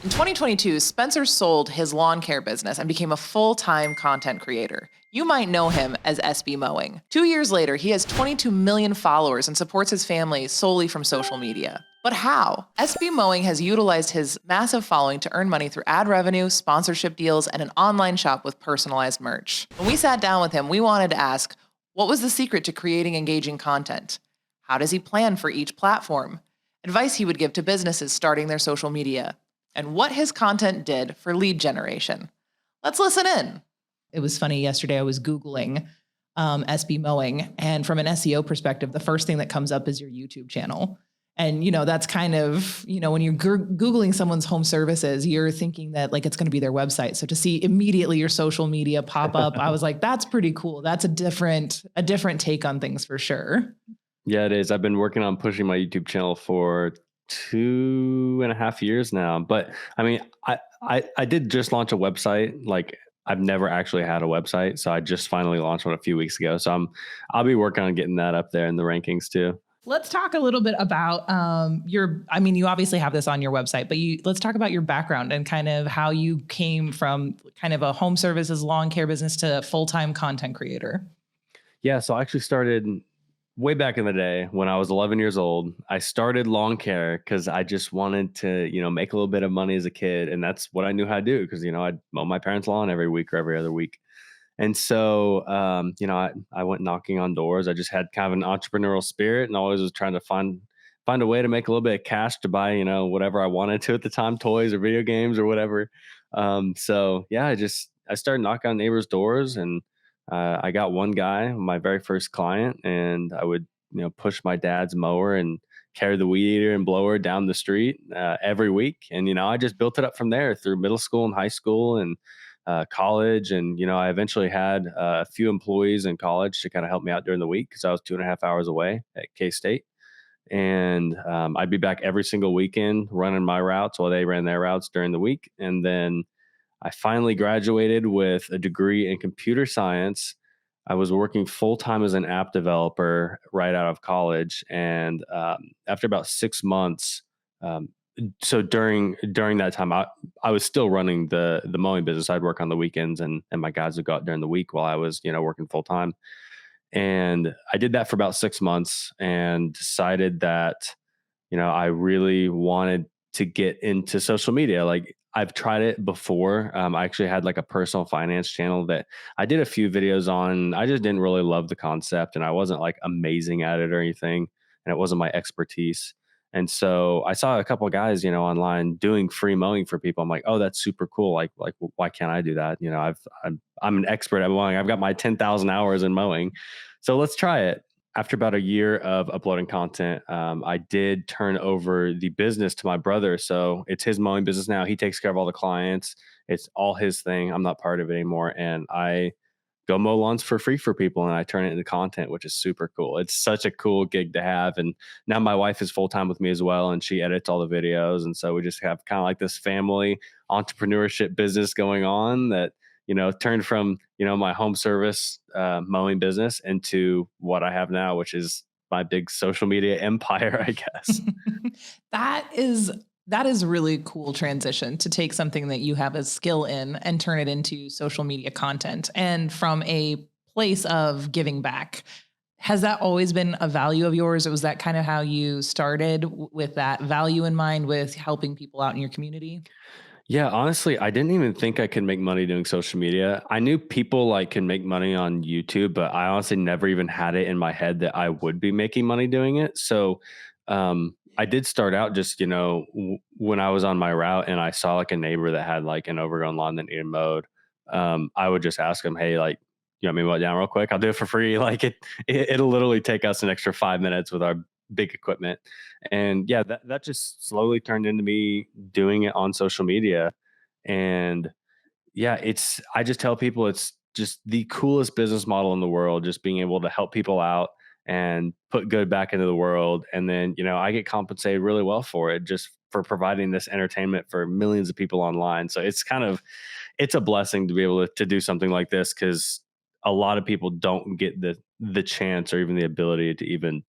In 2022, Spencer sold his lawn care business and became a full-time content creator. You might know him as SBMowing. 2 years later, he has 22 million followers and supports his family solely from social media. But how? SBMowing has utilized his massive following to earn money through ad revenue, sponsorship deals, and an online shop with personalized merch. When we sat down with him, we wanted to ask, what was the secret to creating engaging content? How does he plan for each platform? Advice he would give to businesses starting their social media, and what his content did for lead generation. Let's listen in. It was funny. Yesterday, I was Googling SB Mowing, and from an SEO perspective, the first thing that comes up is your YouTube channel. And, that's kind of, when you're Googling someone's home services, you're thinking that like it's going to be their website. So to see immediately your social media pop up, I was like, that's pretty cool. That's a different take on things for sure. Yeah, it is. I've been working on pushing my YouTube channel for 2.5 years now. But I mean, I did just launch a website. Like I've never actually had a website. So I just finally launched one a few weeks ago. So I'll be working on getting that up there in the rankings too. Let's talk a little bit about you obviously have this on your website, but let's talk about your background and kind of how you came from kind of a home services lawn care business to full-time content creator. Yeah. So I actually started way back in the day when I was 11 years old. I started lawn care because I just wanted to, make a little bit of money as a kid. And that's what I knew how to do because, I'd mow my parents' lawn every week or every other week. And so, I went knocking on doors. I just had kind of an entrepreneurial spirit and always was trying to find a way to make a little bit of cash to buy, whatever I wanted to at the time, toys or video games or whatever. So yeah, I started knocking on neighbors' doors and I got one guy, my very first client, and I would, push my dad's mower and carry the weed eater and blower down the street every week. And, I just built it up from there through middle school and high school and college. And, I eventually had a few employees in college to kind of help me out during the week because I was 2.5 hours away at K-State. And I'd be back every single weekend running my routes while they ran their routes during the week. And then I finally graduated with a degree in computer science. I was working full time as an app developer right out of college, and after about 6 months, so during that time, I was still running the mowing business. I'd work on the weekends, and my guys would go out during the week while I was working full time. And I did that for about 6 months, and decided that I really wanted to get into social media. Like I've tried it before. I actually had like a personal finance channel that I did a few videos on. I just didn't really love the concept and I wasn't like amazing at it or anything. And it wasn't my expertise. And so I saw a couple of guys, online doing free mowing for people. I'm like, oh, that's super cool. Like, why can't I do that? I'm an expert at mowing. I've got my 10,000 hours in mowing. So let's try it. After about a year of uploading content, I did turn over the business to my brother. So it's his mowing business now. He takes care of all the clients. It's all his thing. I'm not part of it anymore. And I go mow lawns for free for people and I turn it into content, which is super cool. It's such a cool gig to have. And now my wife is full time with me as well. And she edits all the videos. And so we just have kind of like this family entrepreneurship business going on that turned from, my home service mowing business into what I have now, which is my big social media empire, I guess. That is really cool transition to take something that you have a skill in and turn it into social media content and from a place of giving back. Has that always been a value of yours? Or was that kind of how you started with that value in mind with helping people out in your community? Yeah, honestly, I didn't even think I could make money doing social media. I knew people like can make money on YouTube, but I honestly never even had it in my head that I would be making money doing it. So, I did start out just, when I was on my route and I saw like a neighbor that had like an overgrown lawn that needed mowed. I would just ask him, hey, like, you want me to mow it down real quick? I'll do it for free. Like it'll literally take us an extra 5 minutes with our big equipment. And yeah, that just slowly turned into me doing it on social media. And yeah, I just tell people it's just the coolest business model in the world, just being able to help people out and put good back into the world. And then, I get compensated really well for it, just for providing this entertainment for millions of people online. So it's a blessing to be able to do something like this because a lot of people don't get the chance or even the ability to even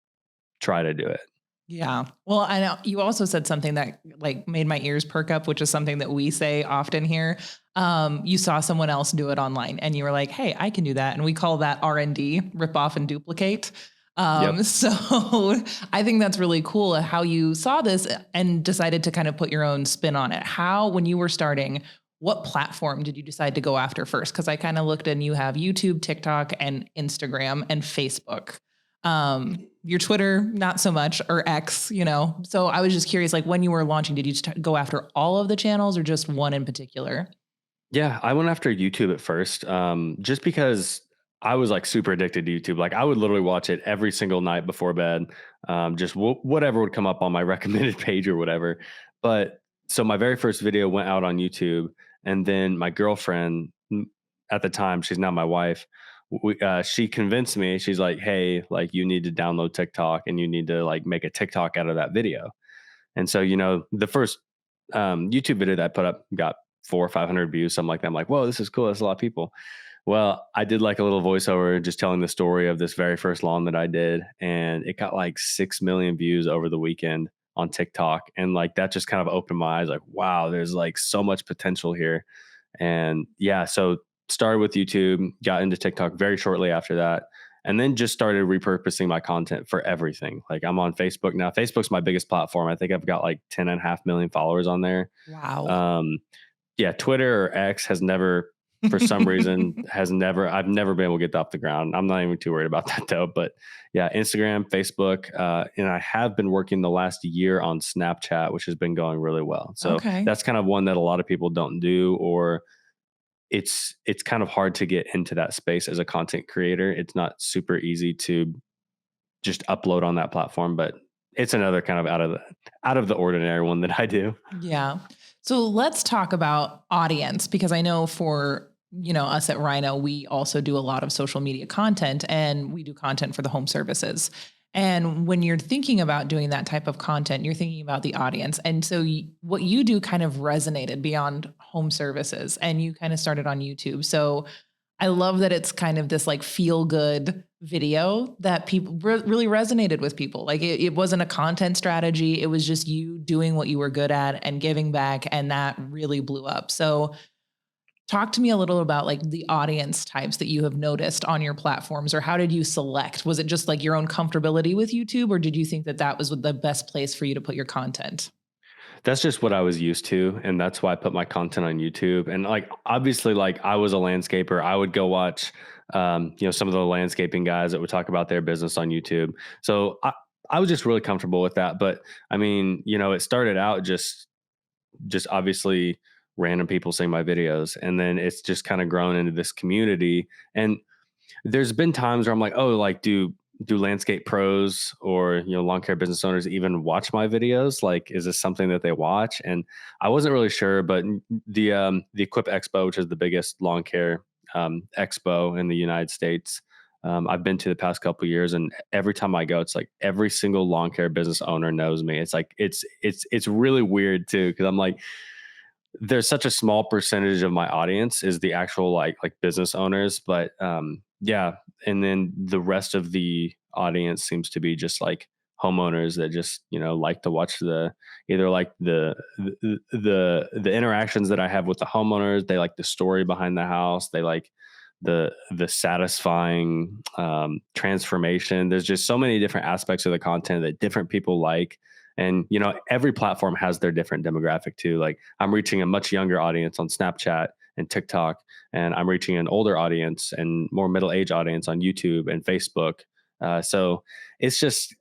try to do it. Yeah. Well, I know you also said something that like made my ears perk up, which is something that we say often here. You saw someone else do it online and you were like, hey, I can do that. And we call that R&D, rip off and duplicate. Yep. So I think that's really cool how you saw this and decided to kind of put your own spin on it. How, when you were starting, what platform did you decide to go after first? Because I kind of looked and you have YouTube, TikTok, and Instagram and Facebook. Your Twitter, not so much, or X, you know? So I was just curious, like when you were launching, did you go after all of the channels or just one in particular? Yeah, I went after YouTube at first, just because I was like super addicted to YouTube. Like I would literally watch it every single night before bed, just whatever would come up on my recommended page or whatever. But so my very first video went out on YouTube, and then my girlfriend at the time, she's now my wife. She convinced me. She's like, "Hey, like you need to download TikTok, and you need to like make a TikTok out of that video." And so, the first YouTube video that I put up got 400 or 500 views, something like that. I'm like, whoa, this is cool. That's a lot of people. Well, I did like a little voiceover just telling the story of this very first lawn that I did. And it got like 6 million views over the weekend on TikTok. And like that just kind of opened my eyes like, wow, there's like so much potential here. And yeah, so started with YouTube, got into TikTok very shortly after that, and then just started repurposing my content for everything. Like I'm on Facebook now. Facebook's my biggest platform. I think I've got like 10.5 million followers on there. Wow. Um, yeah, Twitter or X has never, for some reason, I've never been able to get that off the ground. I'm not even too worried about that though. But yeah, Instagram, Facebook, and I have been working the last year on Snapchat, which has been going really well. So Okay. that's kind of one that a lot of people don't do, or it's kind of hard to get into that space as a content creator. It's not super easy to just upload on that platform, but it's another kind of out of the ordinary one that I do. Yeah. So let's talk about audience because I know for, us at RYNO, we also do a lot of social media content and we do content for the home services. And when you're thinking about doing that type of content, you're thinking about the audience. And so what you do kind of resonated beyond home services and you kind of started on YouTube. So I love that it's kind of this like feel good video that people really resonated with people. Like it wasn't a content strategy. It was just you doing what you were good at and giving back. And that really blew up. So talk to me a little about like the audience types that you have noticed on your platforms, or how did you select? Was it just like your own comfortability with YouTube, or did you think that that was the best place for you to put your content? That's just what I was used to, and that's why I put my content on YouTube. And like obviously, like I was a landscaper, I would go watch, some of the landscaping guys that would talk about their business on YouTube. So I was just really comfortable with that. But I mean, it started out just obviously random people seeing my videos, and then it's just kind of grown into this community. And there's been times where I'm like, oh, like do landscape pros or lawn care business owners even watch my videos? Like, is this something that they watch? And I wasn't really sure, but the Equip Expo, which is the biggest lawn care expo in the United States, I've been to the past couple of years, and every time I go, it's like every single lawn care business owner knows me. It's like it's really weird too, because I'm like, there's such a small percentage of my audience is the actual like business owners, but yeah, and then the rest of the audience seems to be just like homeowners that just like to watch the either like the interactions that I have with the homeowners. They like the story behind the house. They like the satisfying transformation. There's just so many different aspects of the content that different people like. And every platform has their different demographic too. Like I'm reaching a much younger audience on Snapchat and TikTok, and I'm reaching an older audience and more middle-aged audience on YouTube and Facebook. So it's just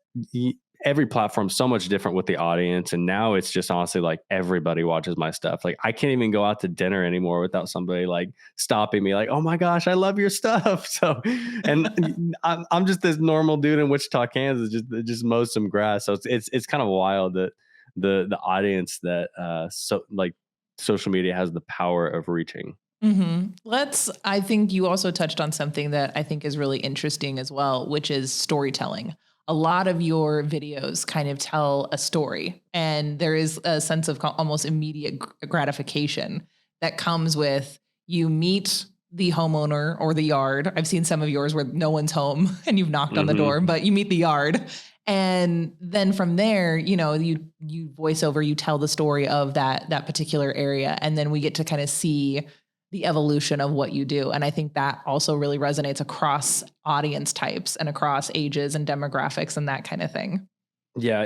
every platform so much different with the audience. And now it's just honestly like everybody watches my stuff. Like I can't even go out to dinner anymore without somebody like stopping me, like, "Oh my gosh, I love your stuff." So, and I'm just this normal dude in Wichita, Kansas, just mows some grass. So it's kind of wild that the audience that so like social media has the power of reaching. I think you also touched on something that I think is really interesting as well, which is storytelling. A lot of your videos kind of tell a story, and there is a sense of almost immediate gratification that comes with you meet the homeowner or the yard. I've seen some of yours where no one's home and you've knocked on the Hmm. door, but you meet the yard And then from there, you voice over, you tell the story of that particular area, and then we get to kind of see the evolution of what you do. And I think that also really resonates across audience types and across ages and demographics and that kind of thing. Yeah,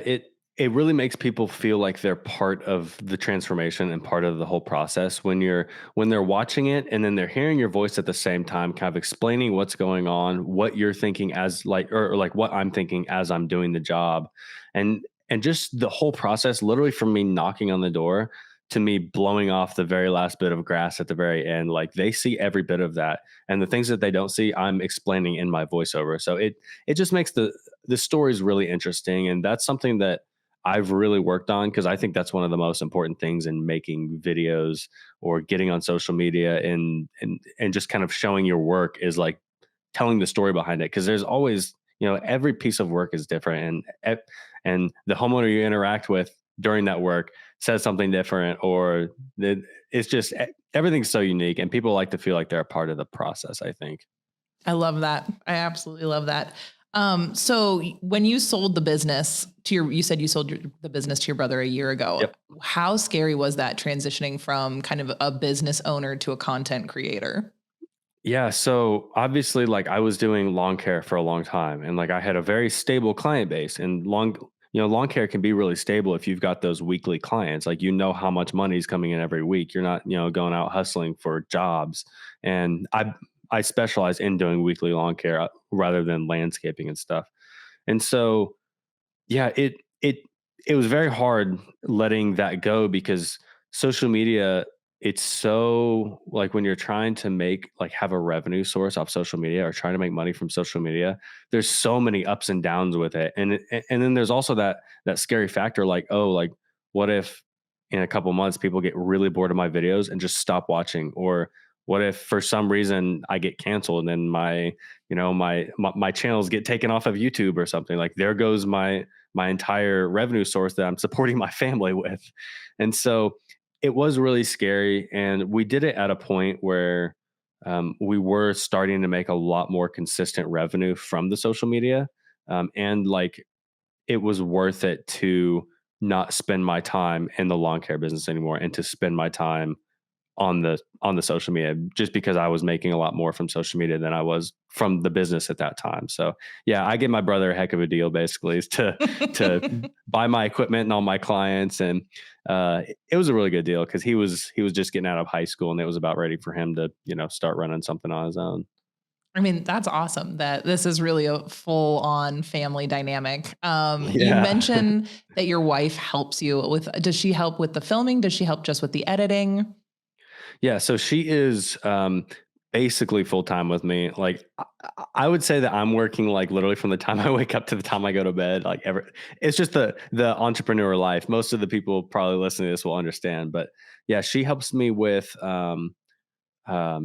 it really makes people feel like they're part of the transformation and part of the whole process when they're watching it and then they're hearing your voice at the same time, kind of explaining what's going on, what you're thinking as like or like what I'm thinking as I'm doing the job. And just the whole process, literally from me knocking on the door to me blowing off the very last bit of grass at the very end, like they see every bit of that. And the things that they don't see, I'm explaining in my voiceover. So it just makes the story is really interesting, and that's something that I've really worked on because I think that's one of the most important things in making videos or getting on social media and just kind of showing your work is like telling the story behind it because there's always every piece of work is different and the homeowner you interact with during that work says something different or it's just everything's so unique and people like to feel like they're a part of the process, I think. I love that. I absolutely love that. So when you sold the business you said you sold the business to your brother a year ago. Yep. How scary was that transitioning from kind of a business owner to a content creator? Yeah, so obviously, like I was doing lawn care for a long time, and like I had a very stable client base. And lawn care can be really stable if you've got those weekly clients. Like how much money is coming in every week. You're not going out hustling for jobs. And I specialize in doing weekly lawn care rather than landscaping and stuff. And so yeah, it was very hard letting that go because social media, it's so like when you're trying to make like have a revenue source off social media or trying to make money from social media, there's so many ups and downs with it. And then there's also that scary factor like, oh, like what if in a couple months people get really bored of my videos and just stop watching? Or what if for some reason I get canceled and my my channels get taken off of YouTube or something? Like there goes my entire revenue source that I'm supporting my family with. And so it was really scary. And we did it at a point where we were starting to make a lot more consistent revenue from the social media. And like it was worth it to not spend my time in the lawn care business anymore and to spend my time on the social media just because I was making a lot more from social media than I was from the business at that time. So yeah, I give my brother a heck of a deal basically is to buy my equipment and all my clients. And it was a really good deal because he was just getting out of high school and it was about ready for him to, start running something on his own. I mean, that's awesome that this is really a full on family dynamic. You Yeah. mentioned that your wife helps you does she help with the filming? Does she help just with the editing? Yeah, so she is basically full time with me. Like I would say that I'm working like literally from the time I wake up to the time I go to bed. Like it's just the entrepreneur life. Most of the people probably listening to this will understand. But yeah, she helps me with.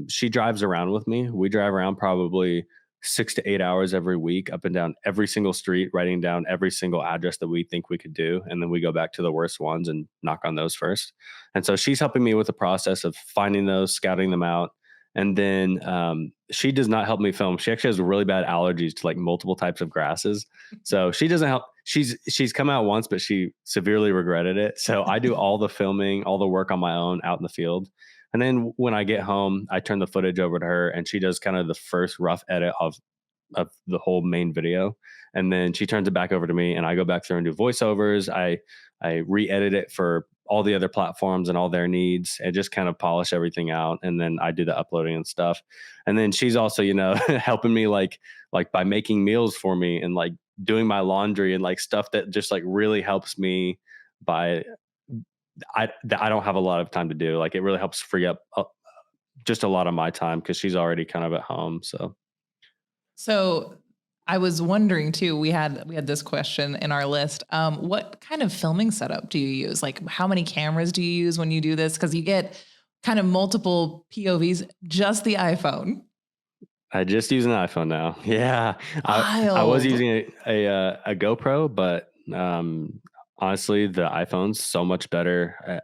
She drives around with me. We drive around probably 6 to 8 hours every week, up and down every single street, writing down every single address that we think we could do. And then we go back to the worst ones and knock on those first. And so she's helping me with the process of finding those, scouting them out. And then she does not help me film. She actually has really bad allergies to like multiple types of grasses. So she doesn't help. She's come out once, but she severely regretted it. So I do all the filming, all the work on my own out in the field. And then when I get home, I turn the footage over to her and she does kind of the first rough edit of the whole main video. And then she turns it back over to me and I go back through and do voiceovers. I re-edit it for all the other platforms and all their needs and just kind of polish everything out. And then I do the uploading and stuff. And then she's also, helping me like by making meals for me and like doing my laundry and like stuff that just like really helps me by I don't have a lot of time to do. Like it really helps free up just a lot of my time because she's already kind of at home. So So I was wondering too, we had this question in our list. What kind of filming setup do you use? Like how many cameras do you use when you do this? Because you get kind of multiple POVs, just the iPhone. I just use an iPhone now. Yeah, I was Wild. using a GoPro, but honestly, the iPhone's so much better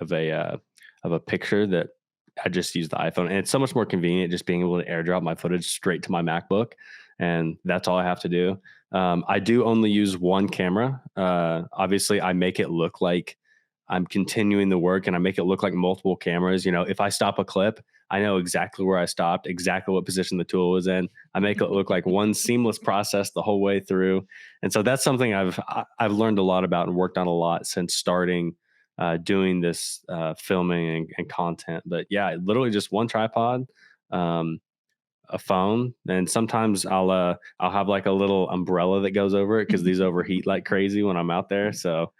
of a picture that I just use the iPhone, and it's so much more convenient just being able to AirDrop my footage straight to my MacBook, and that's all I have to do. I do only use one camera. Obviously, I make it look like I'm continuing the work, and I make it look like multiple cameras. If I stop a clip, I know exactly where I stopped, exactly what position the tool was in. I make it look like one seamless process the whole way through. And so that's something I've learned a lot about and worked on a lot since starting doing this filming and content. But yeah, literally just one tripod. Um, a phone, and sometimes I'll have like a little umbrella that goes over it because these overheat like crazy when I'm out there. So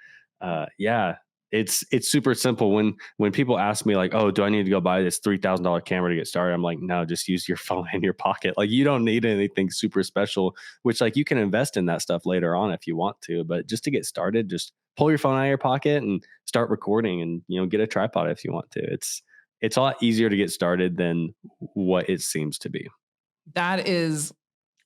yeah, it's super simple. When people ask me like, oh, do I need to go buy this $3,000 camera to get started? I'm like, no, just use your phone in your pocket. Like, you don't need anything super special, which like you can invest in that stuff later on if you want to, but just to get started, just pull your phone out of your pocket and start recording, and get a tripod if you want to. It's a lot easier to get started than what it seems to be. That is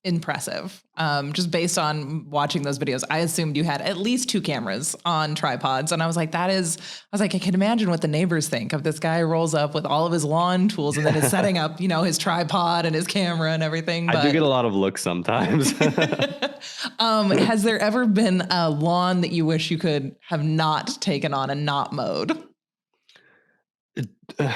impressive. Just based on watching those videos, I assumed you had at least two cameras on tripods. And I was like, I can imagine what the neighbors think of this guy rolls up with all of his lawn tools and then is setting up, his tripod and his camera and everything. I do get a lot of looks sometimes. Has there ever been a lawn that you wish you could have not taken on and not mowed?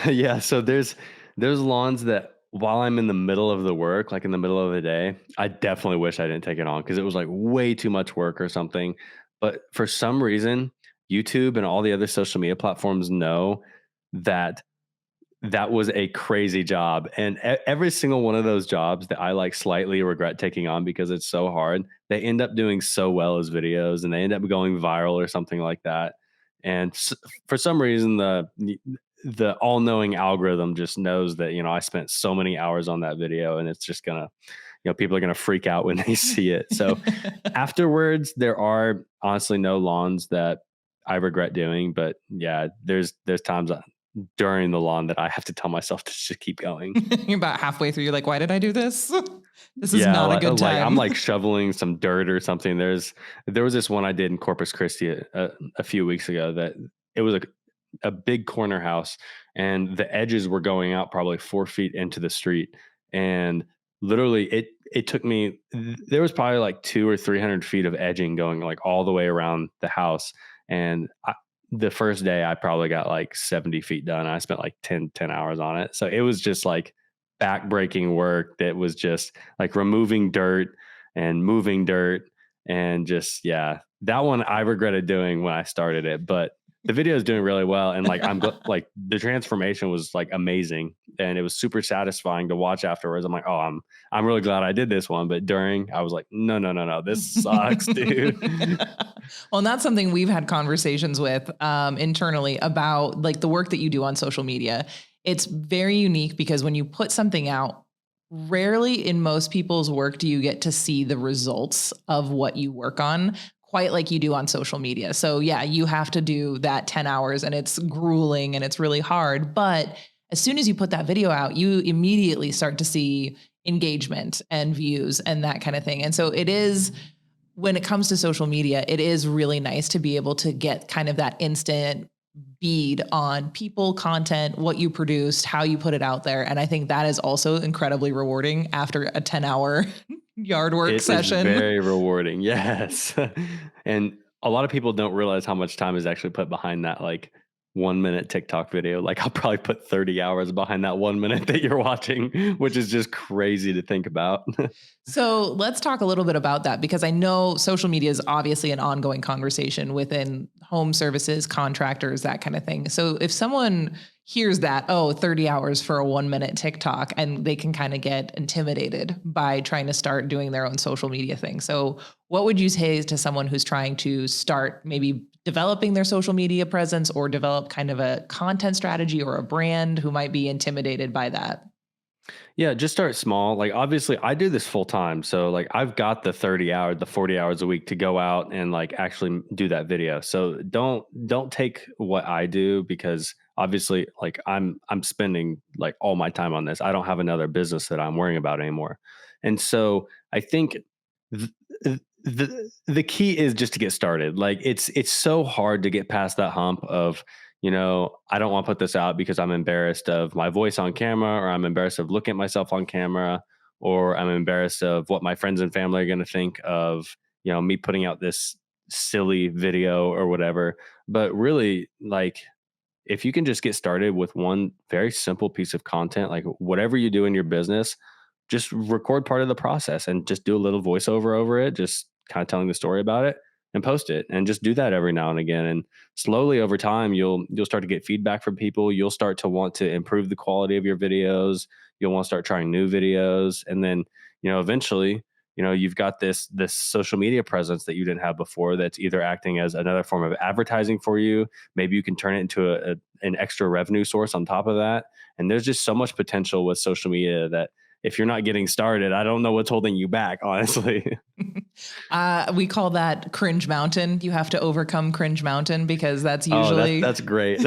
Yeah, so there's lawns that while I'm in the middle of the work, like in the middle of the day, I definitely wish I didn't take it on because it was like way too much work or something. But for some reason, YouTube and all the other social media platforms know that that was a crazy job. And every single one of those jobs that I like slightly regret taking on because it's so hard, they end up doing so well as videos, and they end up going viral or something like that. And for some reason, the all-knowing algorithm just knows that I spent so many hours on that video, and it's just gonna, people are gonna freak out when they see it. So afterwards, there are honestly no lawns that I regret doing, but yeah, there's times during the lawn that I have to tell myself to just keep going. You're about halfway through. You're like, why did I do this? This is Yeah, not a good like I'm time. like shoveling some dirt or something. There was this one I did in Corpus Christi a few weeks ago that it was a big corner house, and the edges were going out probably 4 feet into the street, and literally it took me, there was probably like 200 or 300 feet of edging going like all the way around the house, and the first day I probably got like 70 feet done. I spent like 10 hours on it. So it was just like backbreaking work that was just like removing dirt and moving dirt, and just, yeah, that one I regretted doing when I started it, but the video is doing really well. And like, like the transformation was like amazing, and it was super satisfying to watch afterwards. I'm like, oh, I'm really glad I did this one. But during, I was like, no, no, no, no, this sucks, dude. Well, and that's something we've had conversations with internally about, like, the work that you do on social media. It's very unique because when you put something out, rarely in most people's work do you get to see the results of what you work on quite like you do on social media. So yeah, you have to do that 10 hours and it's grueling and it's really hard. But as soon as you put that video out, you immediately start to see engagement and views and that kind of thing. And so it is, when it comes to social media, it is really nice to be able to get kind of that instant bead on people, content, what you produced, how you put it out there. And I think that is also incredibly rewarding after a 10-hour yard work session. Is very rewarding. Yes. And a lot of people don't realize how much time is actually put behind that like 1 minute TikTok video. Like, I'll probably put 30 hours behind that 1 minute that you're watching, which is just crazy to think about. So let's talk a little bit about that, because I know social media is obviously an ongoing conversation within home services, contractors, that kind of thing. So if someone hears that, oh, 30 hours for a 1 minute TikTok, and they can kind of get intimidated by trying to start doing their own social media thing. So what would you say to someone who's trying to start maybe developing their social media presence or develop kind of a content strategy or a brand, who might be intimidated by that? Yeah, just start small. Like, obviously I do this full time. So like I've got the 30 hours, the 40 hours a week to go out and like actually do that video. So don't take what I do, because obviously like I'm spending like all my time on this. I don't have another business that I'm worrying about anymore. And so I think the key is just to get started. Like, it's so hard to get past that hump of, I don't want to put this out because I'm embarrassed of my voice on camera, or I'm embarrassed of looking at myself on camera, or I'm embarrassed of what my friends and family are going to think of, me putting out this silly video or whatever. But really, like, if you can just get started with one very simple piece of content, like whatever you do in your business, just record part of the process and just do a little voiceover over it, just kind of telling the story about it and post it, and just do that every now and again. And slowly over time, you'll start to get feedback from people. You'll start to want to improve the quality of your videos. You'll want to start trying new videos. And then, eventually, you've got this social media presence that you didn't have before, that's either acting as another form of advertising for you. Maybe you can turn it into an extra revenue source on top of that. And there's just so much potential with social media that if you're not getting started, I don't know what's holding you back, honestly. We call that cringe mountain. You have to overcome cringe mountain, because that's Oh, usually that's great.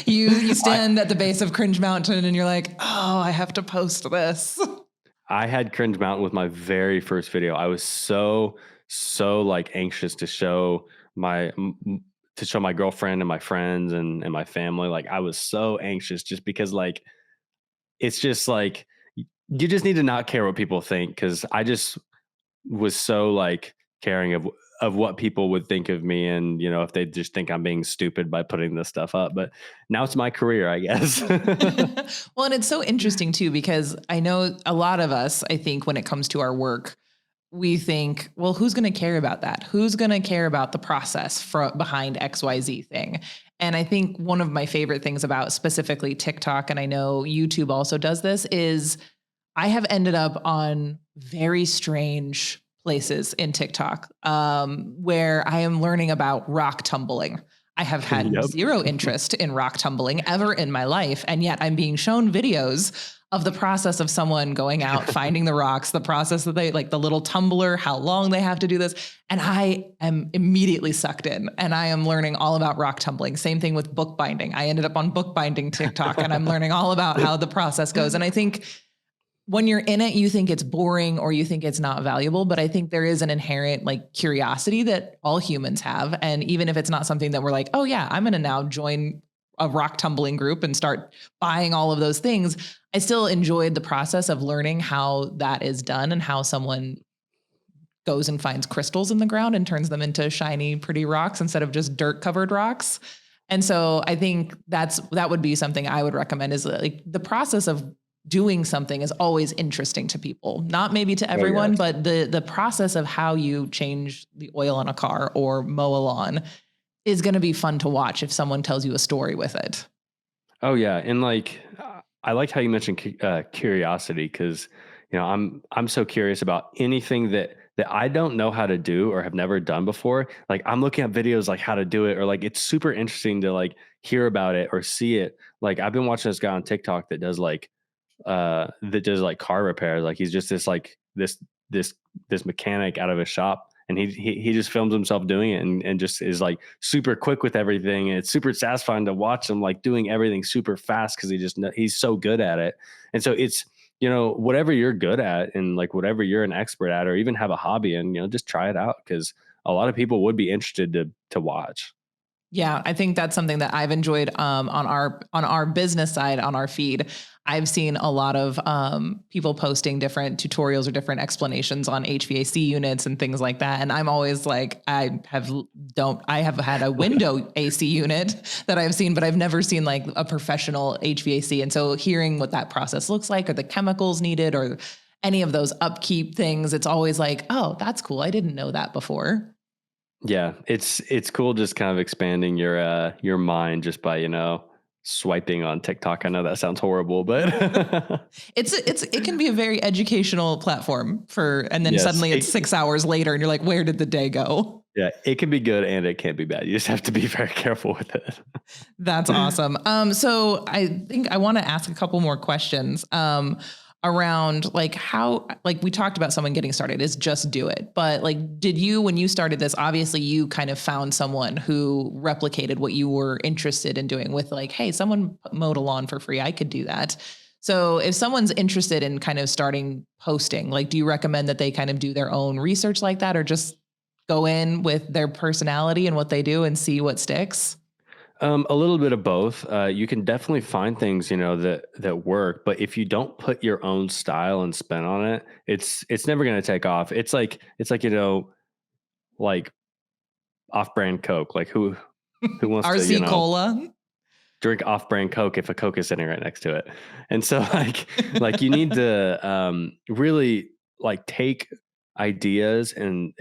you stand at the base of cringe mountain and you're like, oh, I have to post this. I had cringe mountain with my very first video. I was so like anxious to show my girlfriend and my friends and my family. Like, I was so anxious, just because, like, it's just like you just need to not care what people think, because I just was so like caring of what people would think of me, and if they just think I'm being stupid by putting this stuff up. But now it's my career, I guess. Well, and it's so interesting too, because I know a lot of us, I think when it comes to our work, we think, well, who's going to care about that? Who's going to care about the process behind XYZ thing? And I think one of my favorite things about specifically TikTok, and I know YouTube also does this, is I have ended up on very strange places in TikTok, where I am learning about rock tumbling. I have had Yep. zero interest in rock tumbling ever in my life. And yet I'm being shown videos of the process of someone going out, finding the rocks, the process that they like, the little tumbler, how long they have to do this. And I am immediately sucked in, and I am learning all about rock tumbling. Same thing with bookbinding. I ended up on bookbinding TikTok, and I'm learning all about how the process goes. And I think when you're in it, you think it's boring or you think it's not valuable, but I think there is an inherent like curiosity that all humans have. And even if it's not something that we're like, oh yeah, I'm going to now join a rock tumbling group and start buying all of those things, I still enjoyed the process of learning how that is done, and how someone goes and finds crystals in the ground and turns them into shiny, pretty rocks instead of just dirt covered rocks. And so I think that would be something I would recommend, is like the process of doing something is always interesting to people, not maybe to everyone, yes. but the process of how you change the oil on a car or mow a lawn is going to be fun to watch if someone tells you a story with it. Oh yeah, and like I liked how you mentioned curiosity, because I'm so curious about anything that I don't know how to do or have never done before. Like, I'm looking at videos like how to do it, or like it's super interesting to like hear about it or see it. Like, I've been watching this guy on TikTok that does like car repairs. Like, he's just this mechanic out of a shop, and he just films himself doing it, and just is like super quick with everything. And it's super satisfying to watch him like doing everything super fast, because he's so good at it. And so it's, whatever you're good at, and like whatever you're an expert at, or even have a hobby in, just try it out, because a lot of people would be interested to watch. Yeah, I think that's something that I've enjoyed on our business side, on our feed. I've seen a lot of people posting different tutorials or different explanations on HVAC units and things like that. And I'm always like, I have had a window AC unit that I've seen, but I've never seen like a professional HVAC. And so hearing what that process looks like, or the chemicals needed, or any of those upkeep things, it's always like, oh, that's cool. I didn't know that before. Yeah, it's cool just kind of expanding your mind just by, swiping on TikTok. I know that sounds horrible, but It can be a very educational platform and then yes, suddenly it's 6 hours later and you're like, where did the day go? yeah, it can be good and it can be bad. You just have to be very careful with it. That's awesome. So I think I want to ask a couple more questions. Around like how, like we talked about someone getting started is just do it. But like, when you started this, obviously you kind of found someone who replicated what you were interested in doing, with like, hey, someone mowed a lawn for free, I could do that. So if someone's interested in kind of starting posting, like, do you recommend that they kind of do their own research like that, or just go in with their personality and what they do and see what sticks? A little bit of both. You can definitely find things, that work, but if you don't put your own style and spin on it, it's never going to take off. It's like like off-brand Coke. Like who wants to RC Cola. drink off-brand Coke if a Coke is sitting right next to it? And so like you need to really like take ideas and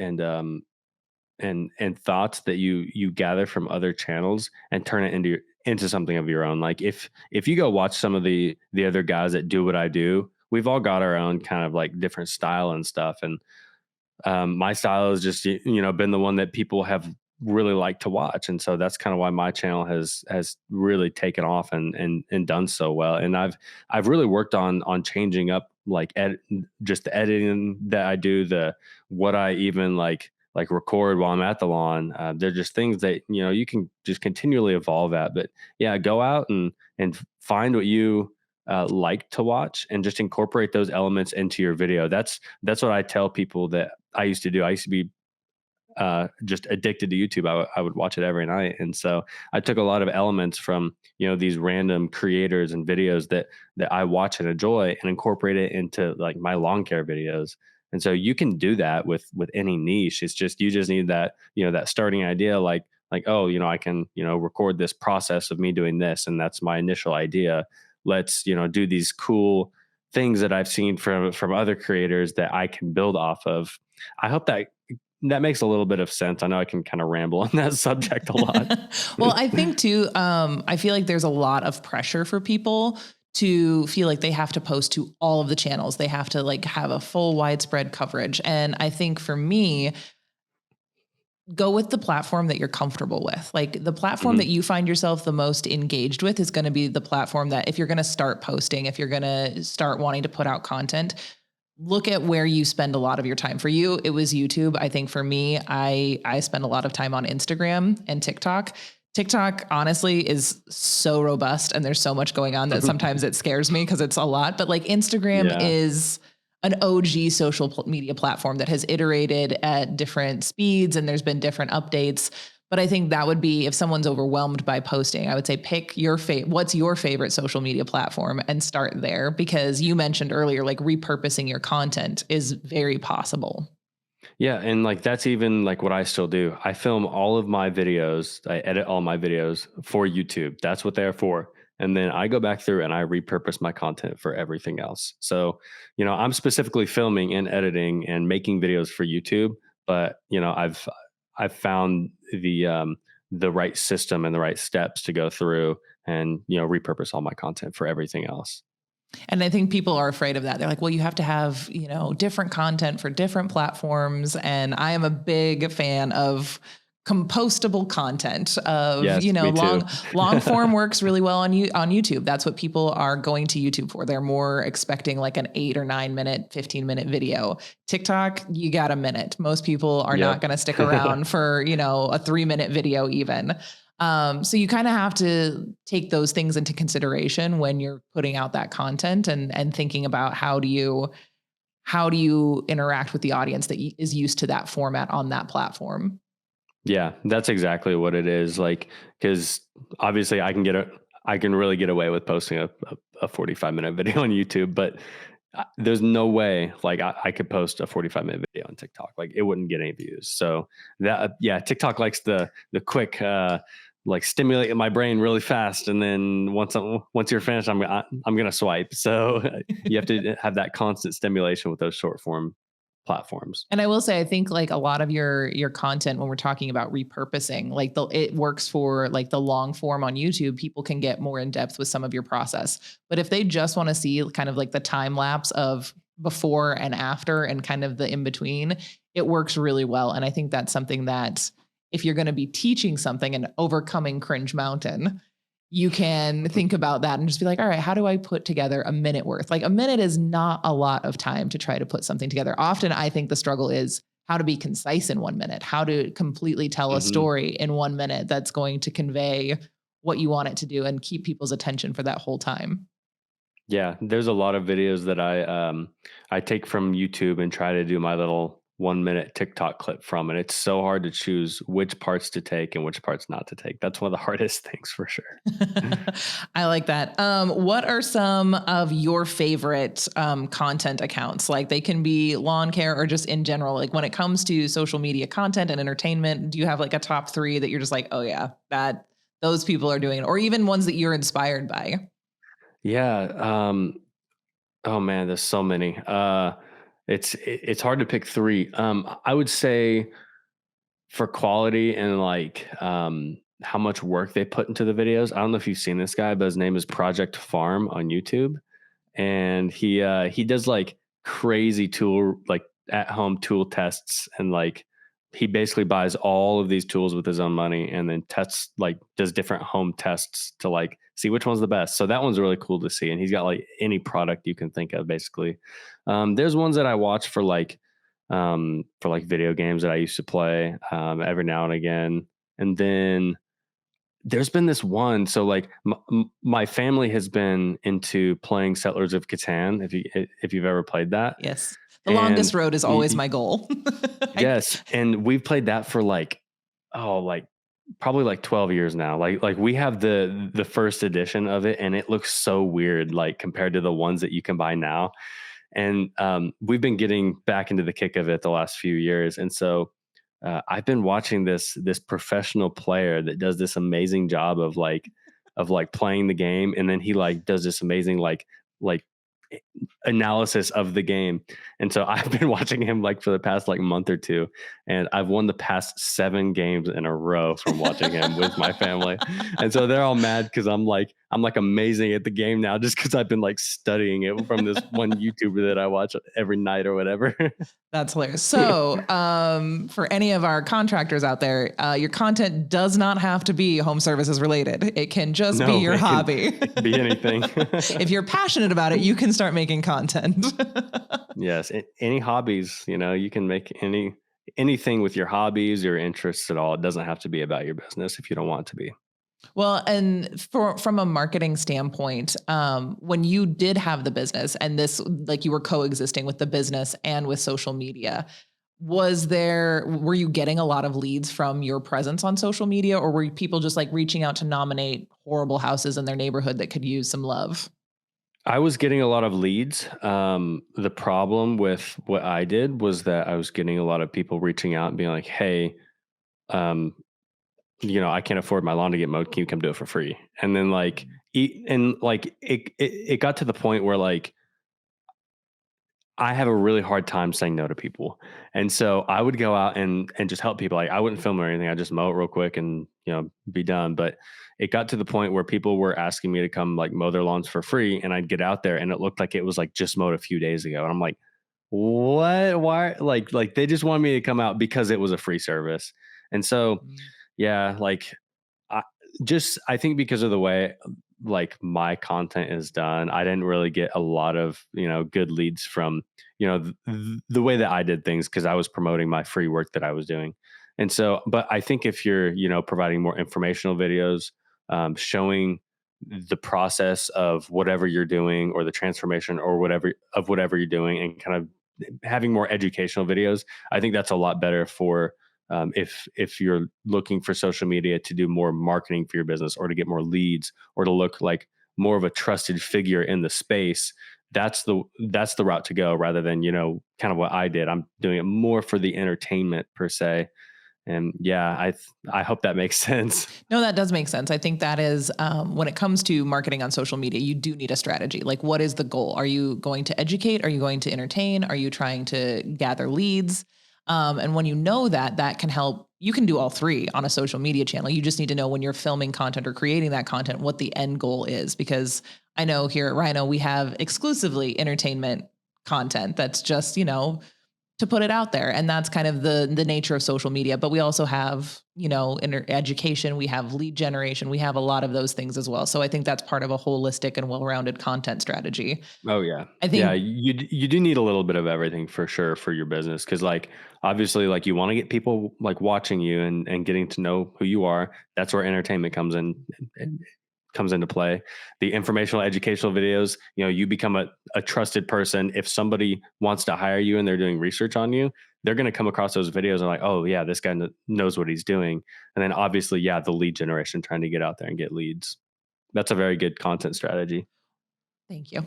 thoughts that you gather from other channels and turn it into something of your own. Like if you go watch some of the other guys that do what I do, we've all got our own kind of like different style and stuff. And my style has just been the one that people have really liked to watch, and so that's kind of why my channel has really taken off and done so well. And I've really worked on changing up like just the editing that I do, the what I even like record while I'm at the lawn. They're just things that you can just continually evolve at. But yeah, go out and find what you like to watch and just incorporate those elements into your video. That's what I tell people that I used to do. I used to be just addicted to YouTube. I would watch it every night, and so I took a lot of elements from these random creators and videos that I watch and enjoy, and incorporate it into like my lawn care videos. And so you can do that with any niche. It's just you just need that that starting idea, like oh I can record this process of me doing this, and that's my initial idea. Let's do these cool things that I've seen from other creators that I can build off of. I hope that makes a little bit of sense. I know I can kind of ramble on that subject a lot. Well, I think too, I feel like there's a lot of pressure for people to feel like they have to post to all of the channels. They have to like have a full widespread coverage. And I think for me, go with the platform that you're comfortable with. Like the platform Mhm. that you find yourself the most engaged with is going to be the platform that if you're going to start posting, if you're going to start wanting to put out content, look at where you spend a lot of your time. For you, it was YouTube. I think for me, I spend a lot of time on Instagram and TikTok. TikTok honestly is so robust and there's so much going on that sometimes it scares me because it's a lot. But like Instagram Yeah. is an OG social media platform that has iterated at different speeds and there's been different updates. But I think that would be if someone's overwhelmed by posting, I would say pick your what's your favorite social media platform and start there, because you mentioned earlier, like repurposing your content is very possible. Yeah, and like that's even like what I still do. I film all of my videos, I edit all my videos for YouTube. That's what they're for. And then I go back through and I repurpose my content for everything else. So, I'm specifically filming and editing and making videos for YouTube, but I've found the right system and the right steps to go through and repurpose all my content for everything else. And I think people are afraid of that. They're like, well, you have to have, different content for different platforms. And I am a big fan of compostable content of, Yes, me too. long form works really well on YouTube. That's what people are going to YouTube for. They're more expecting like an 8 or 9 minute, 15-minute video. TikTok, you got a minute. Most people are not Yep. going to stick around for, a 3-minute video even. So you kind of have to take those things into consideration when you're putting out that content and thinking about how do you interact with the audience that is used to that format on that platform. Yeah, that's exactly what it is. Like, because obviously I can really get away with posting a 45-minute video on YouTube, but there's no way like I could post a 45-minute video on TikTok. Like it wouldn't get any views. So yeah, TikTok likes the quick, like stimulate my brain really fast. And then once you're finished, I'm going to swipe. So you have to have that constant stimulation with those short form platforms. And I will say, I think like a lot of your content when we're talking about repurposing, like it works for like the long form on YouTube. People can get more in depth with some of your process. But if they just want to see kind of like the time lapse of before and after and kind of the in between, it works really well. And I think that's something that if you're going to be teaching something and overcoming cringe mountain, you can think about that and just be like, all right, how do I put together a minute worth? Like a minute is not a lot of time to try to put something together. Often I think the struggle is how to be concise in 1 minute, how to completely tell a Hmm. story in 1 minute that's going to convey what you want it to do and keep people's attention for that whole time. Yeah, there's a lot of videos that I take from YouTube and try to do my little 1 minute TikTok clip from, and it's so hard to choose which parts to take and which parts not to take. That's one of the hardest things for sure. I like that. What are some of your favorite content accounts? Like they can be lawn care or just in general. Like when it comes to social media content and entertainment, do you have like a top three that you're just like, oh yeah, that those people are doing it, or even ones that you're inspired by? Yeah. Oh man, there's so many. It's hard to pick three. I would say for quality and like how much work they put into the videos. I don't know if you've seen this guy, but his name is Project Farm on YouTube, and he does like crazy tool like at home tool tests, and like he basically buys all of these tools with his own money and then tests like does different home tests to like see which one's the best. So that one's really cool to see, and he's got like any product you can think of basically. There's ones that I watch for like video games that I used to play every now and again, and then there's been this one. So like my family has been into playing Settlers of Catan. If you've ever played that, Yes. The and longest road is always my goal. I, yes, and we've played that for like like probably like 12 years now. Like we have the first edition of it, and it looks so weird like compared to the ones that you can buy now. And we've been getting back into the kick of it the last few years, and so I've been watching this professional player that does this amazing job of like playing the game, and then he like does this amazing like analysis of the game. And so I've been watching him like for the past like month or two, and I've won the past 7 games in a row from watching him with my family. And so they're all mad because I'm like amazing at the game now just because I've been like studying it from this one YouTuber that I watch every night or whatever. That's hilarious. So, for any of our contractors out there, your content does not have to be home services related. It can just be No, your hobby. it can be anything. If you're passionate about it, you can start making content. Yes, any hobbies, you can make anything with your hobbies, your interests at all. It doesn't have to be about your business if you don't want it to be. Well, and from a marketing standpoint, when you did have the business and this, like you were coexisting with the business and with social media, were you getting a lot of leads from your presence on social media, or were people just like reaching out to nominate horrible houses in their neighborhood that could use some love? I was getting a lot of leads. The problem with what I did was that I was getting a lot of people reaching out and being like, "Hey, um, I can't afford my lawn to get mowed. Can you come do it for free?" And then like, it got to the point where like I have a really hard time saying no to people. And so I would go out and just help people. Like I wouldn't film or anything. I just mow it real quick and, be done. But it got to the point where people were asking me to come like mow their lawns for free, and I'd get out there and it looked like it was like just mowed a few days ago. And I'm like, what? Why? Like they just wanted me to come out because it was a free service. And so yeah, like I I think because of the way like my content is done, I didn't really get a lot of, good leads from, the way that I did things because I was promoting my free work that I was doing. And so, but I think if you're, providing more informational videos, showing the process of whatever you're doing or the transformation or whatever you're doing, and kind of having more educational videos, I think that's a lot better for if you're looking for social media to do more marketing for your business or to get more leads or to look like more of a trusted figure in the space. That's the route to go, rather than kind of what I did. I'm doing it more for the entertainment per se. And yeah, I hope that makes sense. No, that does make sense. I think that is when it comes to marketing on social media, you do need a strategy. Like, what is the goal? Are you going to educate? Are you going to entertain? Are you trying to gather leads? And when you know that, that can help. You can do all three on a social media channel. You just need to know when you're filming content or creating that content, what the end goal is. Because I know here at RYNO, we have exclusively entertainment content that's just, to put it out there. And that's kind of the nature of social media. But we also have, education, we have lead generation, we have a lot of those things as well. So I think that's part of a holistic and well-rounded content strategy. Oh yeah. I Yeah, think you do need a little bit of everything for sure for your business, cuz like obviously like you want to get people like watching you and getting to know who you are. That's where entertainment comes in and comes into play. The informational educational videos, you become a trusted person. If somebody wants to hire you and they're doing research on you, they're going to come across those videos and like, oh yeah, this guy knows what he's doing. And then obviously, yeah, the lead generation, trying to get out there and get leads. That's a very good content strategy. Thank you.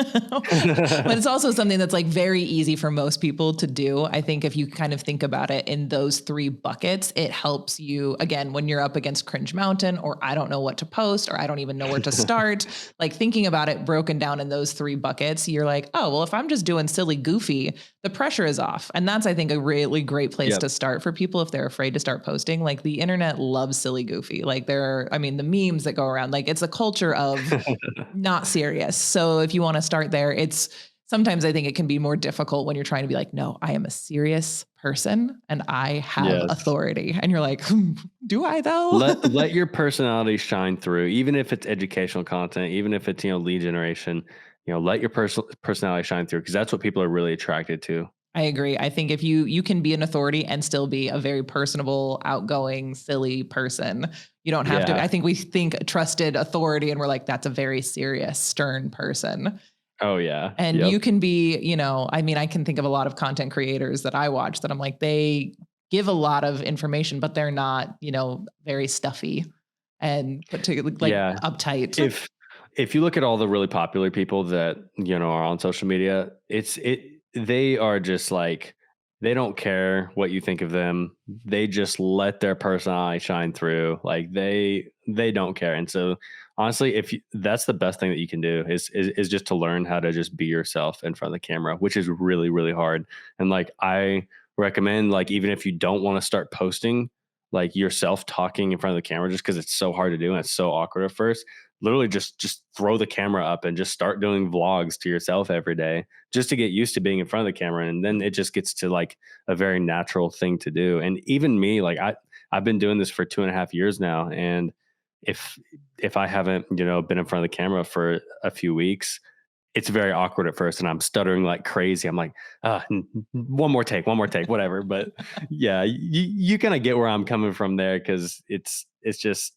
But it's also something that's like very easy for most people to do. I think if you kind of think about it in those three buckets, it helps you again when you're up against cringe mountain or I don't know what to post or I don't even know where to start. Like thinking about it broken down in those three buckets, you're like, oh, well, if I'm just doing silly goofy, the pressure is off. And that's, I think, a really great place Yep. to start for people if they're afraid to start posting. Like the internet loves silly goofy. Like there are, I mean, the memes that go around, like it's a culture of not serious. So if you want to start there, it's sometimes I think it can be more difficult when you're trying to be like, no, I am a serious person and I have Yes. authority. And you're like, do I though? Let your personality shine through, even if it's educational content, even if it's, lead generation, let your personality shine through because that's what people are really attracted to. I agree. I think if you can be an authority and still be a very personable, outgoing, silly person. You don't have to. Yeah. I think we think trusted authority and we're like, that's a very serious, stern person. Oh yeah. And Yep. you can be, I mean, I can think of a lot of content creators that I watch that I'm like, they give a lot of information, but they're not, very stuffy and put together like Yeah. uptight. If you look at all the really popular people that, are on social media, they are just like they don't care what you think of them. They just let their personality shine through. Like they don't care. And so honestly, that's the best thing that you can do is just to learn how to just be yourself in front of the camera, which is really, really hard. And like I recommend like even if you don't want to start posting like yourself talking in front of the camera just because it's so hard to do and it's so awkward at first, literally just throw the camera up and just start doing vlogs to yourself every day just to get used to being in front of the camera, and then it just gets to like a very natural thing to do. And even me, like I've been doing this for 2.5 years now, and if I haven't been in front of the camera for a few weeks, it's very awkward at first and I'm stuttering like crazy. I'm like, one more take, whatever. But yeah, you kind of get where I'm coming from there because it's just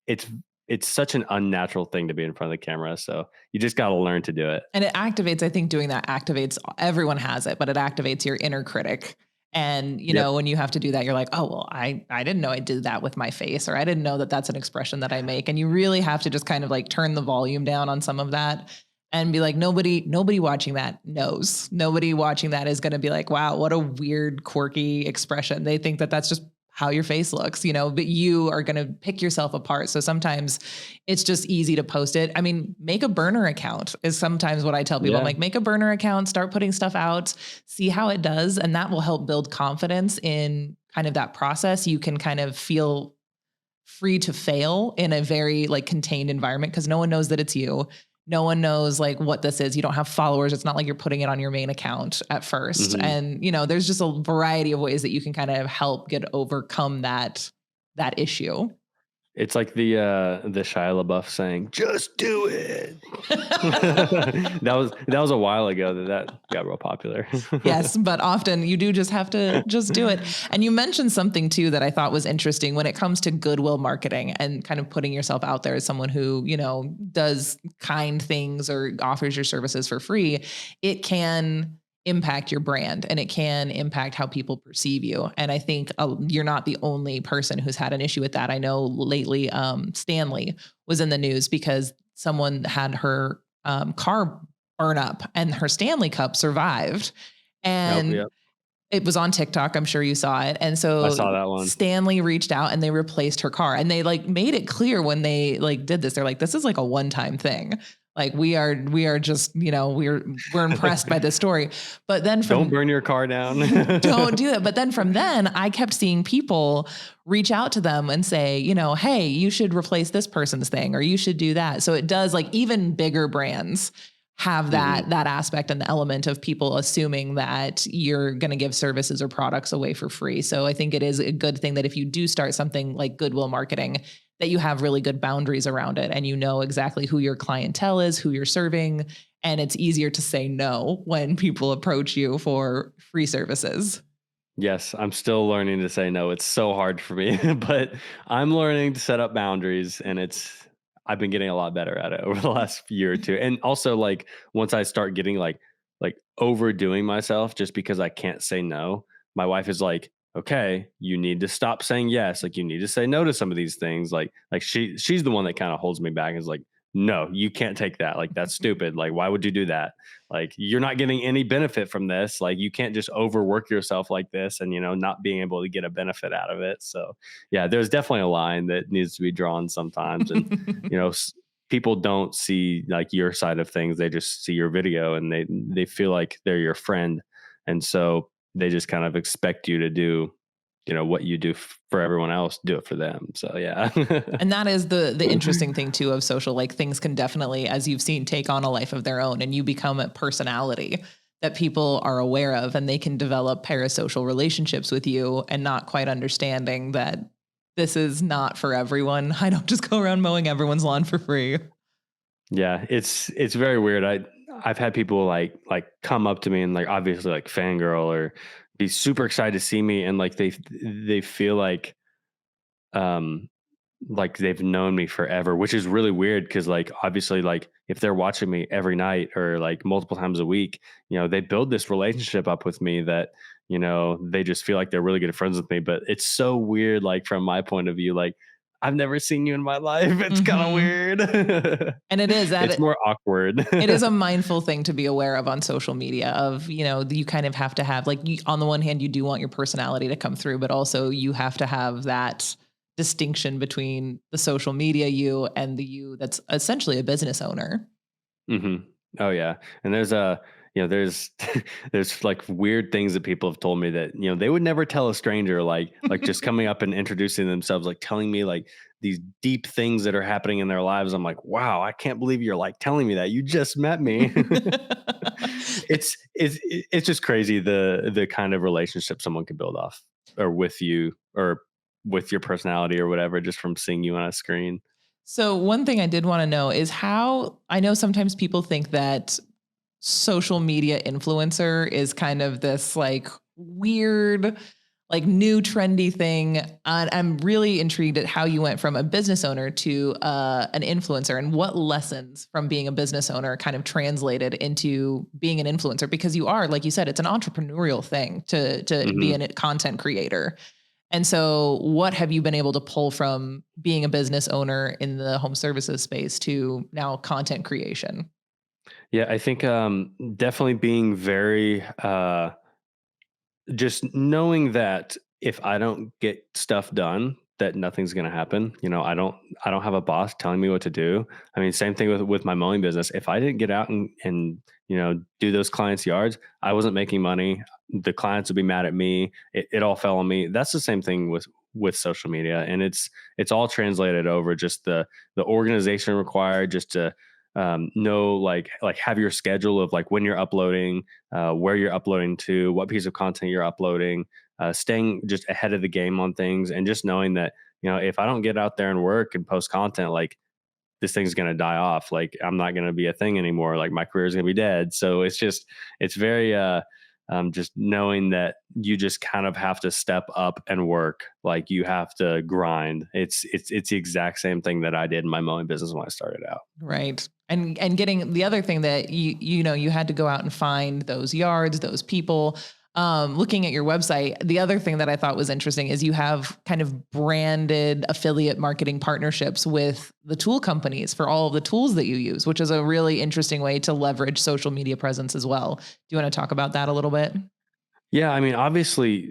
it's it's such an unnatural thing to be in front of the camera. So you just got to learn to do it. And it activates, I think doing that activates, everyone has it, but it activates your inner critic. And, Yep. when you have to do that, you're like, oh, well, I didn't know I did that with my face, or I didn't know that that's an expression that I make. And you really have to just kind of like turn the volume down on some of that and be like, nobody watching that knows. Nobody watching that is going to be like, wow, what a weird, quirky expression. They think that that's just how your face looks, but you are going to pick yourself apart. So sometimes it's just easy to post it. I mean, make a burner account is sometimes what I tell people. I'm Yeah. like, make a burner account, start putting stuff out, see how it does. And that will help build confidence in kind of that process. You can kind of feel free to fail in a very like contained environment because no one knows that it's you. No one knows like what this is. You don't have followers. It's not like you're putting it on your main account at first. Mhm. And, there's just a variety of ways that you can kind of help get overcome that issue. It's like the Shia LaBeouf saying, "Just do it." that was a while ago that got real popular. Yes, but often you do just have to just do it. And you mentioned something too that I thought was interesting when it comes to goodwill marketing and kind of putting yourself out there as someone who, does kind things or offers your services for free. It can impact your brand and it can impact how people perceive you. And I think you're not the only person who's had an issue with that. I know lately Stanley was in the news because someone had her car burn up and her Stanley Cup survived. Yep, And yep. it was on TikTok. I'm sure you saw it. And I so saw that one. Stanley reached out and they replaced her car and they like made it clear when they like did this. They're like, this is like a one-time thing. Like we are just, we're impressed by this story. But then Don't burn your car down. don't do it. But then from then I kept seeing people reach out to them and say, hey, you should replace this person's thing or you should do that. So it does like even bigger brands have that aspect and the element of people assuming that you're going to give services or products away for free. So I think it is a good thing that if you do start something like goodwill marketing, that you have really good boundaries around it and you know exactly who your clientele is, who you're serving, and it's easier to say no when people approach you for free services. Yes, I'm still learning to say no. It's so hard for me, but I'm learning to set up boundaries, and I've been getting a lot better at it over the last year or two. And also, like once I start getting like like overdoing myself just because I can't say no. My wife is like, okay, you need to stop saying yes. Like you need to say no to some of these things. Like she's the one that kind of holds me back and is like, no, you can't take that. Like that's stupid. Like why would you do that? Like you're not getting any benefit from this. Like you can't just overwork yourself like this and not being able to get a benefit out of it. So yeah, there's definitely a line that needs to be drawn sometimes. And you know, people don't see like your side of things. They just see your video and they feel like they're your friend. And so they just kind of expect you to do, what you do for everyone else, do it for them. So yeah. And that is the interesting thing too of social. Like things can definitely, as you've seen, take on a life of their own, and you become a personality that people are aware of, and they can develop parasocial relationships with you and not quite understanding that this is not for everyone. I don't just go around mowing everyone's lawn for free. Yeah, it's very weird. I've had people like come up to me and like obviously like fangirl or be super excited to see me and like they feel um like they've known me forever, which is really weird because like obviously like if they're watching me every night or like multiple times a week, they build this relationship up with me that they just feel like they're really good friends with me. But it's so weird, like from my point of view, like I've never seen you in my life. It's kind of Mhm. weird. And it is It's that more awkward. it is a mindful thing to be aware of on social media of, you kind of have to have like on the one hand, you do want your personality to come through, but also you have to have that distinction between the social media you and the you that's essentially a business owner. hmm Oh yeah, and there's there's like weird things that people have told me that they would never tell a stranger, like just coming up and introducing themselves, like telling me like these deep things that are happening in their lives. I'm like, wow, I can't believe you're like telling me that. You just met me. It's just crazy the kind of relationship someone can build off or with you or with your personality or whatever just from seeing you on a screen. So one thing I did want to know is how I know sometimes people think that social media influencer is kind of this like weird, like new trendy thing. And I'm really intrigued at how you went from a business owner to an influencer, and what lessons from being a business owner kind of translated into being an influencer, because you are, like you said, it's an entrepreneurial thing to be hmm a content creator. And so what have you been able to pull from being a business owner in the home services space to now content creation? Yeah, I think definitely being very just knowing that if I don't get stuff done, that nothing's going to happen. I don't have a boss telling me what to do. I mean, same thing with my mowing business. If I didn't get out and do those clients' yards, I wasn't making money. The clients would be mad at me. It all fell on me. That's the same thing with social media, and it's all translated over just the organization required just to know like have your schedule of like when you're uploading, where you're uploading to, what piece of content you're uploading, staying just ahead of the game on things, and just knowing that if I don't get out there and work and post content, like this thing's going to die off. Like I'm not going to be a thing anymore. Like my career is going to be dead. So it's very just knowing that you just kind of have to step up and work. Like you have to grind. It's the exact same thing that I did in my mowing business when I started out. Right. And getting the other thing that you had to go out and find those yards, those people. Looking at your website, the other thing that I thought was interesting is you have kind of branded affiliate marketing partnerships with the tool companies for all of the tools that you use, which is a really interesting way to leverage social media presence as well. Do you want to talk about that a little bit? Yeah, I mean, obviously,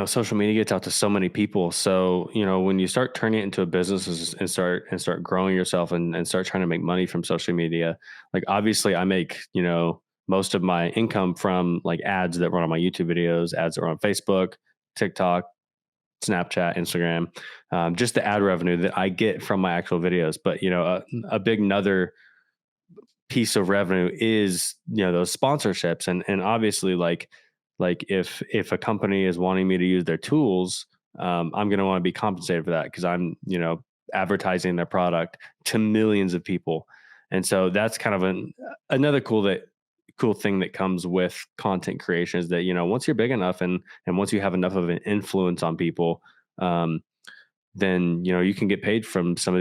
social media gets out to so many people. So, when you start turning it into a business and start growing yourself and start trying to make money from social media, like obviously I make, most of my income from like ads that run on my YouTube videos, ads that run on Facebook, TikTok, Snapchat, Instagram, just the ad revenue that I get from my actual videos. But, a big another piece of revenue is those sponsorships, and obviously like if a company is wanting me to use their tools, I'm going to want to be compensated for that because I'm advertising their product to millions of people. And so that's kind of another cool thing that comes with content creation is that once you're big enough and once you have enough of an influence on people, then you can get paid from some of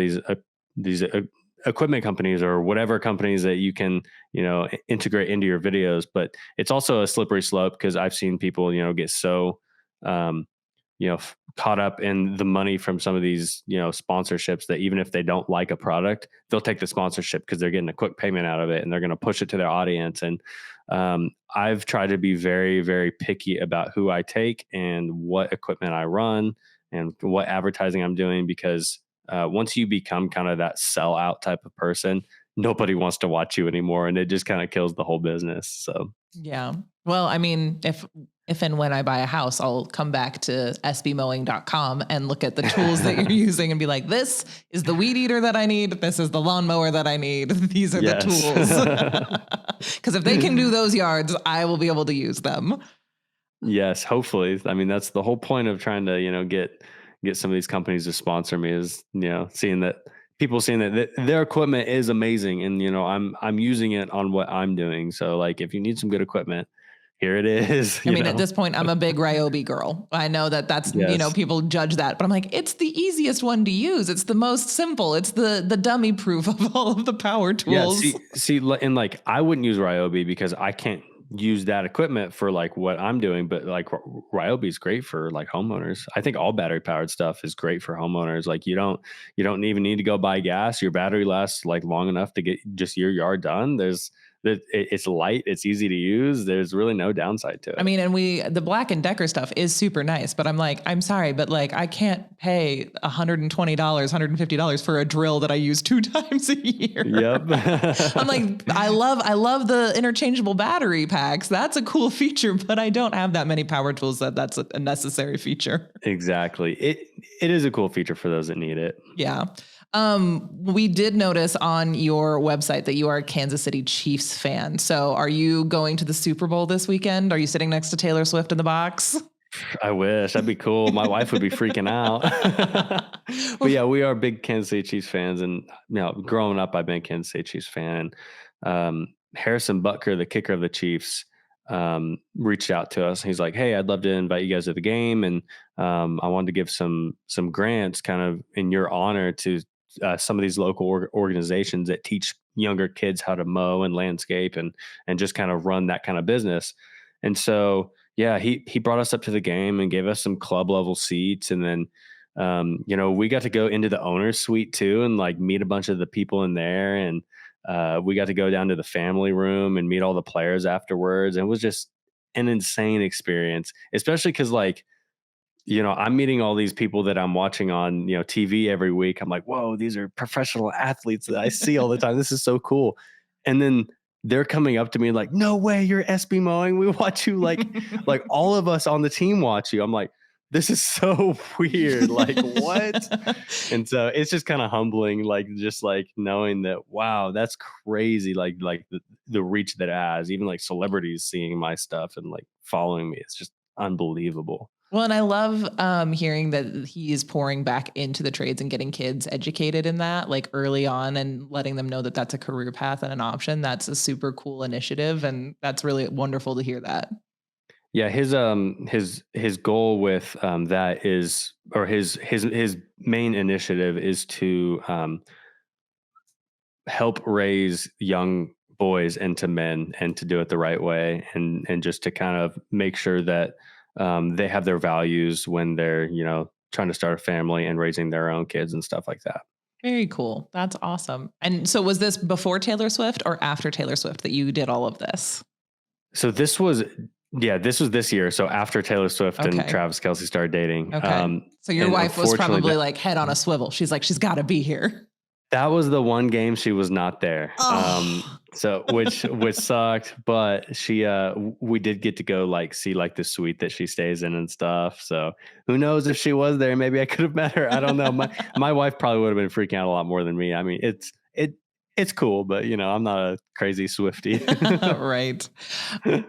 these equipment companies or whatever companies that you can, integrate into your videos. But it's also a slippery slope because I've seen people, get so, um, caught up in the money from some of these, sponsorships that even if they don't like a product, they'll take the sponsorship because they're getting a quick payment out of it and they're going to push it to their audience. And I've tried to be very, very picky about who I take and what equipment I run and what advertising I'm doing because once you become kind of that sellout type of person, nobody wants to watch you anymore, and it just kind of kills the whole business. So Yeah. Well, I mean, if and when I buy a house, I'll come back to sbmowing.com and look at the tools that you're using and be like, this is the weed eater that I need. This is the lawnmower that I need. These are the tools. Because if they can do those yards, I will be able to use them. Yes, hopefully. I mean, that's the whole point of trying to, get some of these companies to sponsor me is, seeing that people seeing that their equipment is amazing and, I'm using it on what I'm doing. So like, if you need some good equipment, here it is. I mean, at this point, I'm a big Ryobi girl. I know that's, Yes. people judge that, but I'm like, it's the easiest one to use. It's the most simple. It's the dummy proof of all of the power tools. Yeah, see, and like I wouldn't use Ryobi because I can't use that equipment for like what I'm doing, but like Ryobi is great for like homeowners. I think all battery powered stuff is great for homeowners. Like you don't even need to go buy gas. Your battery lasts like long enough to get just your yard done. It's light, it's easy to use. There's really no downside to it. I mean, and the Black and Decker stuff is super nice, but I'm like, I'm sorry, but like I can't pay $120, $150 for a drill that I use 2 times a year. Yep. I'm like, I love the interchangeable battery packs. That's a cool feature, but I don't have that many power tools that's a necessary feature. Exactly. It is a cool feature for those that need it. Yeah. We did notice on your website that you are a Kansas City Chiefs fan. So are you going to the Super Bowl this weekend? Are you sitting next to Taylor Swift in the box? I wish. That'd be cool. My wife would be freaking out. But yeah, we are big Kansas City Chiefs fans. And growing up, I've been a Kansas City Chiefs fan. Harrison Butker, the kicker of the Chiefs, reached out to us. He's like, "Hey, I'd love to invite you guys to the game, and I wanted to give some grants, kind of in your honor, to some of these local organizations that teach younger kids how to mow and landscape and just kind of run that kind of business." And so, yeah, he brought us up to the game and gave us some club level seats, and then we got to go into the owner's suite too and like meet a bunch of the people in there, and we got to go down to the family room and meet all the players afterwards. And it was just an insane experience, especially because like, I'm meeting all these people that I'm watching on, TV every week. I'm like, whoa, these are professional athletes that I see all the time. This is so cool. And then they're coming up to me like, no way, you're SB mowing. We watch you like all of us on the team watch you. I'm like, this is so weird. Like what? And so it's just kind of humbling, like just like knowing that, wow, that's crazy. Like the reach that it has, even like celebrities seeing my stuff and like following me. It's just unbelievable. Well, and I love hearing that he is pouring back into the trades and getting kids educated in that, like early on, and letting them know that that's a career path and an option. That's a super cool initiative, and that's really wonderful to hear that. Yeah, his goal with that is, or his main initiative is to help raise young boys into men and to do it the right way, and just to kind of make sure that they have their values when they're trying to start a family and raising their own kids and stuff like that. Very cool. That's awesome. And so was this before Taylor Swift or after Taylor Swift that you did all of this? So this was this year. So after Taylor Swift and Travis Kelce started dating. Okay. So your wife was probably like head on a swivel. She's like, she's got to be here. That was the one game she was not there. Oh. So which sucked, but we did get to go see the suite that she stays in and stuff. So who knows if she was there, maybe I could have met her. I don't know. My wife probably would have been freaking out a lot more than me. I mean, it's cool, but I'm not a crazy Swiftie. Right.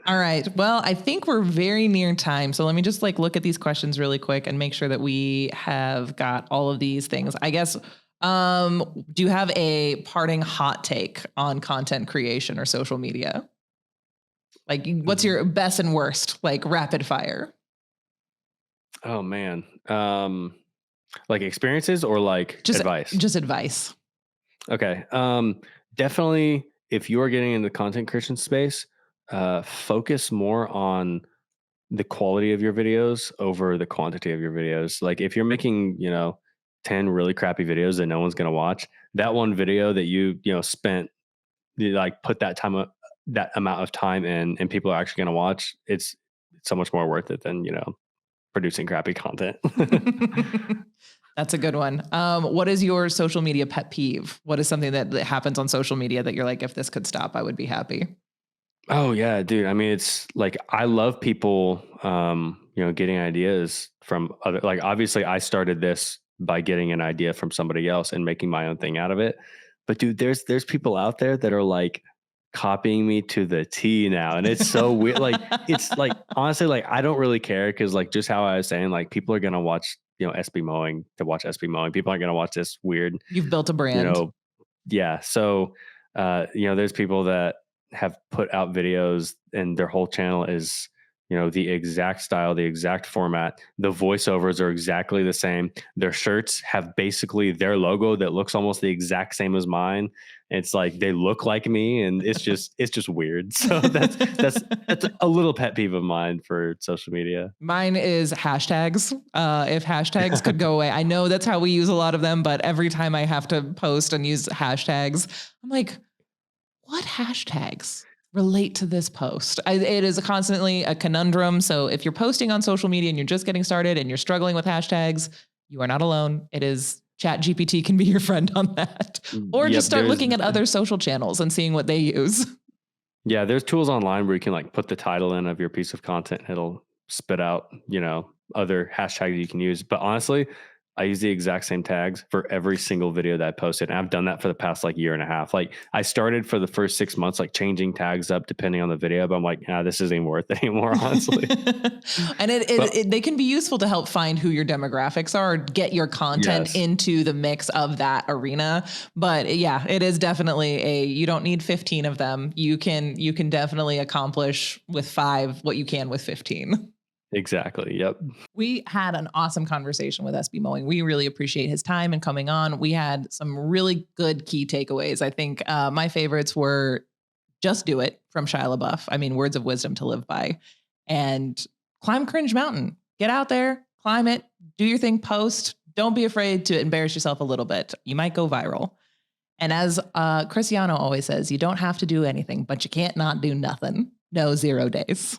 All right. Well, I think we're very near time. So let me just look at these questions really quick and make sure that we have got all of these things. I guess, do you have a parting hot take on content creation or social media? What's your best and worst, rapid fire? Oh man. Experiences or just advice? Just advice. Okay. Definitely, if you are getting into the content creation space, focus more on the quality of your videos over the quantity of your videos. Like if you're making, 10 really crappy videos that no one's going to watch, that one video that spent, you, like put that amount of time in and people are actually going to watch, it's so much more worth it than, producing crappy content. That's a good one. What is your social media pet peeve? What is something that happens on social media that you're like, if this could stop, I would be happy? Oh yeah, dude. I mean, it's like I love people, getting ideas from other. Like, obviously, I started this by getting an idea from somebody else and making my own thing out of it. But dude, there's people out there that are like copying me to the T now, and it's so weird. Like, it's like honestly, like I don't really care because like just how I was saying, like people are gonna watch SB mowing to watch SB mowing. People aren't gonna watch this weird, You've built a you brand. know, yeah. So, there's people that have put out videos and their whole channel is, the exact style, the exact format. The voiceovers are exactly the same. Their shirts have basically their logo that looks almost the exact same as mine. It's like they look like me, and it's just weird. So that's a little pet peeve of mine for social media. Mine is hashtags. If hashtags could go away, I know that's how we use a lot of them, but every time I have to post and use hashtags, I'm like, what hashtags relate to this post? It is constantly a conundrum. So if you're posting on social media and you're just getting started and you're struggling with hashtags, you are not alone. It is Chat GPT can be your friend on that. Or Yep, just start there's looking at other social channels and seeing what they use. yeah, there's tools online where you can like put the title in of your piece of content. It'll spit out, other hashtags you can use. But honestly, I use the exact same tags for every single video that I posted. And I've done that for the past like year and a half. Like I started for the first 6 months, like changing tags up depending on the video, but I'm like, this isn't worth it anymore, honestly. And But they can be useful to help find who your demographics are, or get your content yes, into the mix of that arena. But yeah, it is definitely you don't need 15 of them. You can definitely accomplish with 5 what you can with 15. exactly. Yep. We had an awesome conversation with SB Mowing. We really appreciate his time and coming on. We had some really good key takeaways. I think my favorites were just do it from Shia LaBeouf. I mean, words of wisdom to live by. And climb Cringe Mountain. Get out there, climb it, do your thing, post. Don't be afraid to embarrass yourself a little bit. You might go viral. And as Cristiano always says, you don't have to do anything, but you can't not do nothing. No 0 days.